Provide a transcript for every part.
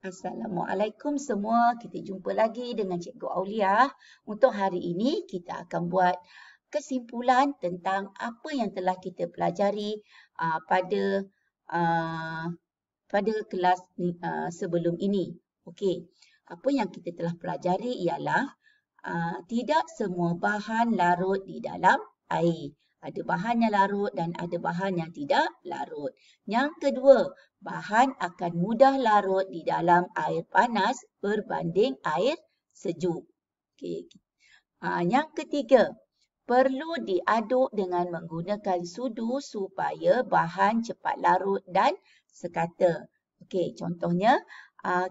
Assalamualaikum semua. Kita jumpa lagi dengan Cikgu Aulia. Untuk hari ini kita akan buat kesimpulan tentang apa yang telah kita pelajari pada kelas sebelum ini. Okey. Apa yang kita telah pelajari ialah tidak semua bahan larut di dalam air. Ada bahan yang larut dan ada bahan yang tidak larut. Yang kedua, bahan akan mudah larut di dalam air panas berbanding air sejuk. Okay. Yang ketiga, perlu diaduk dengan menggunakan sudu supaya bahan cepat larut dan sekata. Okey, contohnya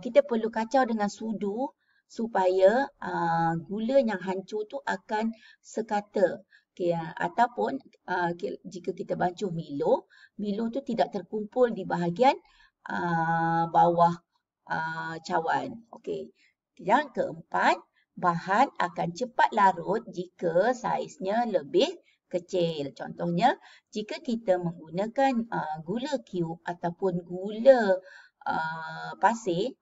kita perlu kacau dengan sudu supaya gula yang hancur tu akan sekata. Okay, ataupun jika kita bancuh Milo tu tidak terkumpul di bahagian bawah cawan. Okey. Yang keempat, bahan akan cepat larut jika saiznya lebih kecil. Contohnya, jika kita menggunakan gula cube ataupun gula pasir,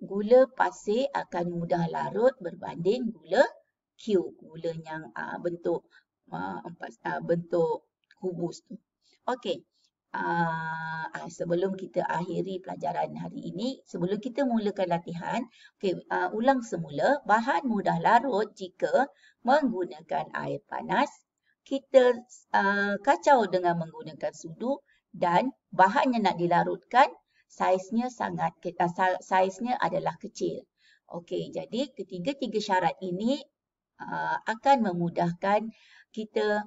gula pasir akan mudah larut berbanding gula cube, gula yang bentuk kubus tu. Okey. Sebelum kita akhiri pelajaran hari ini, sebelum kita mulakan latihan, ulang semula. Bahan mudah larut jika menggunakan air panas. Kita kacau dengan menggunakan sudu dan bahan yang nak dilarutkan saiznya adalah kecil. Okey, jadi ketiga-tiga syarat ini akan memudahkan kita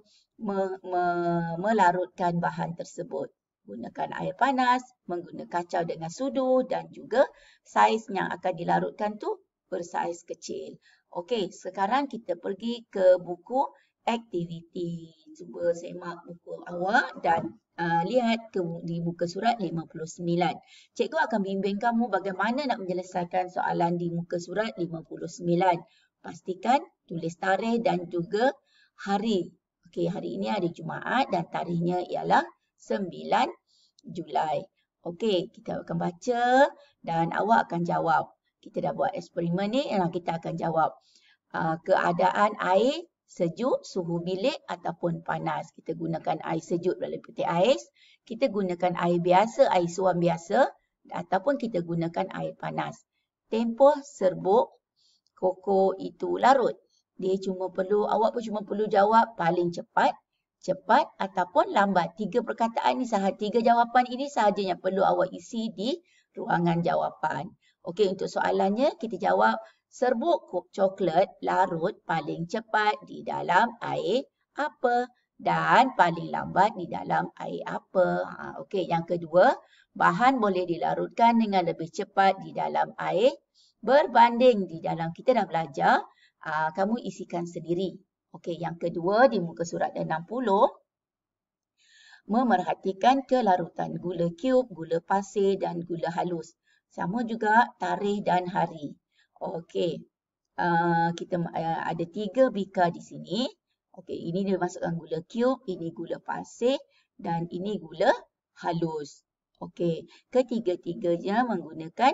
melarutkan bahan tersebut. Gunakan air panas, menggunakan kacau dengan sudu dan juga saiz yang akan dilarutkan tu bersaiz kecil. Okey, sekarang kita pergi ke buku aktiviti. Cuba semak buku awak dan lihat di muka surat 59. Cikgu akan bimbing kamu bagaimana nak menyelesaikan soalan di muka surat 59. Pastikan tulis tarikh dan juga hari. Okey, hari ini hari Jumaat dan tarikhnya ialah 9 Julai. Okey, kita akan baca dan awak akan jawab. Kita dah buat eksperimen ni, kita akan jawab. Keadaan air sejuk, suhu bilik ataupun panas. Kita gunakan air sejuk dalam peti ais. Kita gunakan air biasa, air suam biasa ataupun kita gunakan air panas. Tempoh serbuk koko itu larut. Awak pun cuma perlu jawab paling cepat ataupun lambat. Tiga jawapan ini sahaja yang perlu awak isi di ruangan jawapan. Okey, untuk soalannya kita jawab serbuk coklat larut paling cepat di dalam air apa dan paling lambat di dalam air apa. Okey, yang kedua, bahan boleh dilarutkan dengan lebih cepat di dalam air berbanding di dalam. Kita dah belajar, kamu isikan sendiri. Okey, yang kedua di muka surat 60, memerhatikan kelarutan gula cube, gula pasir dan gula halus. Sama juga tarikh dan hari. Okey, kita ada 3 bika di sini. Okey, ini dia masukkan gula cube, ini gula pasir dan ini gula halus. Okey, ketiga-tiganya menggunakan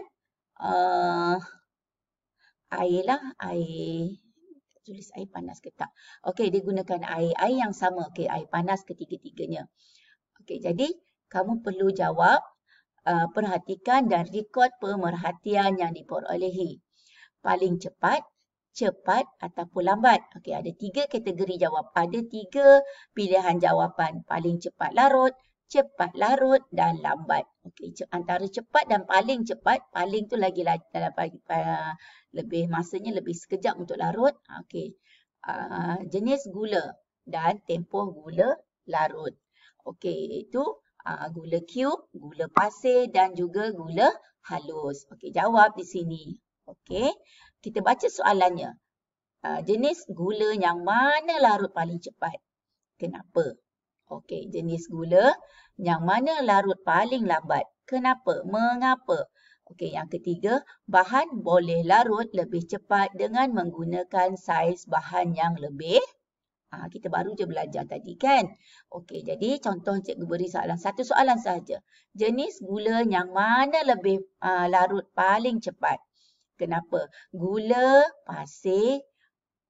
air lah, tulis air panas ke tak? Okey, dia gunakan air yang sama. Okey, air panas ketiga-tiganya. Okey, jadi kamu perlu jawab, perhatikan dan rekod pemerhatian yang diperolehi. Paling cepat, cepat ataupun lambat. Okey, ada 3 kategori jawab. Ada 3 pilihan jawapan. Paling cepat larut dan lambat. Okey, antara cepat dan paling cepat, paling tu lagi lebih masanya lebih sekejap untuk larut. Okey. Jenis gula dan tempoh gula larut. Okey, itu gula cube, gula pasir dan juga gula halus. Okey, jawab di sini. Okey. Kita baca soalannya. Jenis gula yang mana larut paling cepat? Kenapa? Okey, jenis gula yang mana larut paling lambat? Kenapa? Mengapa? Okey, yang ketiga, bahan boleh larut lebih cepat dengan menggunakan saiz bahan yang lebih Kita baru je belajar tadi kan. Okey, jadi contoh cikgu beri soalan. Satu soalan sahaja. Jenis gula yang mana lebih larut paling cepat? Kenapa? Gula pasir,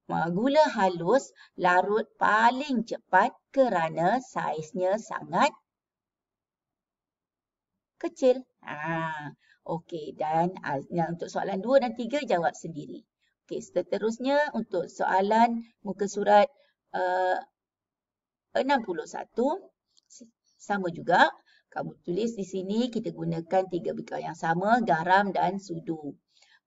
gula halus larut paling cepat kerana saiznya sangat kecil. Okey, dan untuk soalan 2 dan 3 jawab sendiri. Okey, seterusnya untuk soalan muka surat 61, sama juga. Kamu tulis di sini kita gunakan 3 bikar yang sama, garam dan sudu.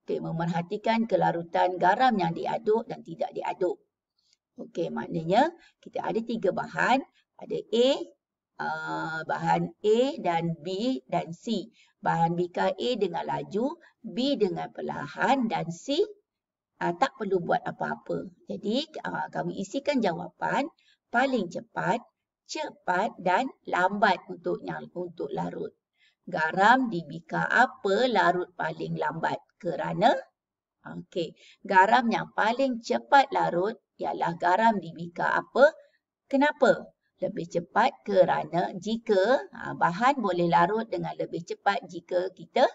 Okey, memerhatikan kelarutan garam yang diaduk dan tidak diaduk. Okey, maknanya kita ada 3 bahan. Ada bahan A dan B dan C. Bahan bikar A dengan laju, B dengan perlahan dan C tak perlu buat apa-apa. Jadi, kamu isikan jawapan paling cepat, cepat dan lambat untuk larut. Garam di bikar apa larut paling lambat? Kerana, garam yang paling cepat larut ialah garam di bikar apa? Kenapa? Lebih cepat kerana jika bahan boleh larut dengan lebih cepat jika kita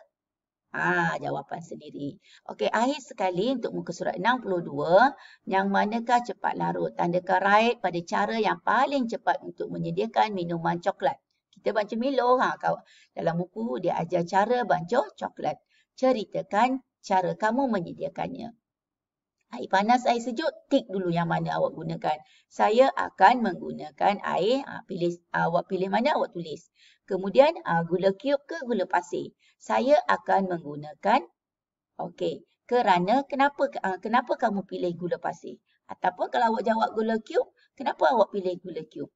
jawapan sendiri. Okey, akhir sekali untuk muka surat 62, yang manakah cepat larut? Tandakan right pada cara yang paling cepat untuk menyediakan minuman coklat. Kita baca Milo, dalam buku dia ajar cara bancuh coklat. Ceritakan cara kamu menyediakannya. Air panas, air sejuk, tik dulu yang mana awak gunakan. Saya akan menggunakan air, awak pilih mana awak tulis. Kemudian gula cube ke gula pasir. Saya akan menggunakan, kenapa kamu pilih gula pasir? Ataupun kalau awak jawab gula cube, kenapa awak pilih gula cube?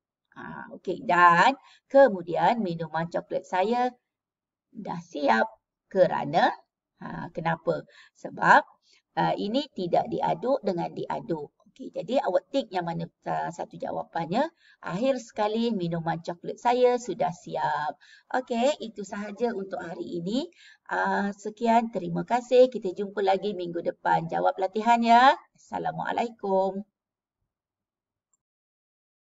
Dan kemudian minuman coklat saya dah siap kerana, kenapa? Sebab ini tidak diaduk dengan diaduk. Jadi awak tik yang mana satu jawapannya. Akhir sekali minuman coklat saya sudah siap. Itu sahaja untuk hari ini. Sekian, terima kasih. Kita jumpa lagi minggu depan. Jawab latihan ya. Assalamualaikum.